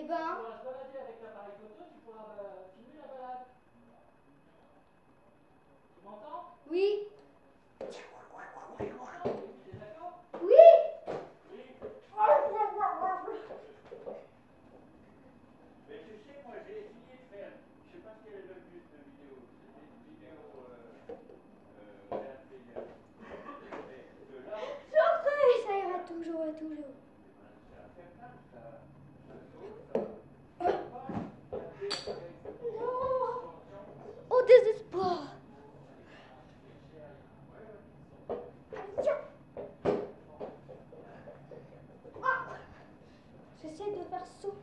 ben. Tu pourras se balader avec l'appareil photo, tu pourras filmer la balade. Tu m'entends? Oui. Tu m'entends? Oui, t'es d'accord? Oui. Oui. Mais tu sais, moi j'ai essayé de faire, je sais pas ce qu'elle est devenue cette vidéo. C'était une vidéo réelle player. Mais de là, Sortez, ça ira toujours et toujours. c'est infernal, ça saute, ça pas. Il y a des appareils photo qui Non. sont scientifiques. Au désespoir. Aïe. Ah. J'essaie de faire saut.